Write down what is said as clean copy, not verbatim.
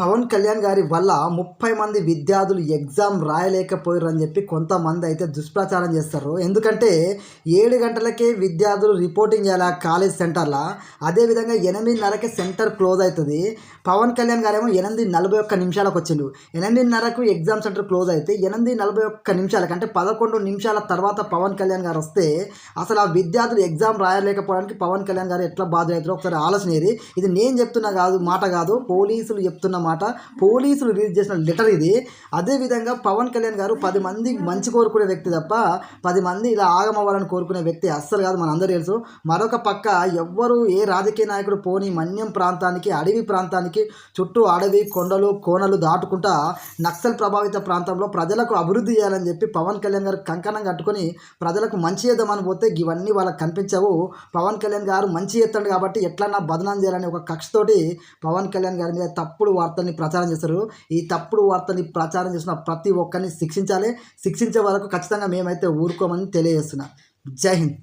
పవన్ కళ్యాణ్ గారి వల్ల 30 మంది విద్యార్థులు ఎగ్జామ్ రాయలేకపోయారు అని చెప్పి కొంతమంది అయితే దుష్ప్రచారం చేస్తారు. ఎందుకంటే 7 గంటలకే విద్యార్థులు రిపోర్టింగ్ చేయాలి కాలేజ్ సెంటర్లో. అదేవిధంగా 8:30కే సెంటర్ క్లోజ్ అవుతుంది. పవన్ కళ్యాణ్ గారేమో 8:41 నిమిషాలకు వచ్చిండు. 8:30కు ఎగ్జామ్ సెంటర్ క్లోజ్ అయితే 8:41 నిమిషాలకు అంటే 11 నిమిషాల తర్వాత పవన్ కళ్యాణ్ గారు వస్తే అసలు ఆ విద్యార్థులు ఎగ్జామ్ రాయలేకపోవడానికి పవన్ కళ్యాణ్ గారు ఎట్లా బాధ్యత అవుతారో ఒకసారి ఆలోచన. ఇది నేను చెప్తున్నా కాదు, మాట కాదు, పోలీసులు చెప్తున్న మాట. పోలీసులు రిలీజ్ చేసిన లెటర్ ఇది. అదేవిధంగా పవన్ కళ్యాణ్ గారు 10 మంది మంచి కోరుకునే వ్యక్తి తప్ప 10 మంది ఇలా ఆగమవ్వాలని కోరుకునే వ్యక్తి అస్సలు కాదు, మనందరూ తెలుసు. మరొక పక్క ఎవ్వరు ఏ రాజకీయ నాయకుడు పోని మన్యం ప్రాంతానికి, అడవి ప్రాంతానికి, చుట్టూ అడవి కొండలు కోనలు దాటుకుంటా నక్సల్ ప్రభావిత ప్రాంతంలో ప్రజలకు అభివృద్ధి చేయాలని చెప్పి పవన్ కళ్యాణ్ గారు కంకణం కట్టుకొని ప్రజలకు మంచి చేద్దామని పోతే ఇవన్నీ వాళ్ళకి కనిపించవు. పవన్ కళ్యాణ్ గారు మంచి చేస్తాడు కాబట్టి ఎట్లన్నా బదనాం చేయాలని ఒక కక్షతోటి పవన్ కళ్యాణ్ గారి మీద తప్పుడు వార్తల్ని ప్రచారం చేస్తారు. ఈ తప్పుడు వార్తని ప్రచారం చేసిన ప్రతి ఒక్కరిని శిక్షించాలి. శిక్షించే వరకు ఖచ్చితంగా మేమైతే ఊరుకోమని తెలియజేస్తున్నా. జై హింద్.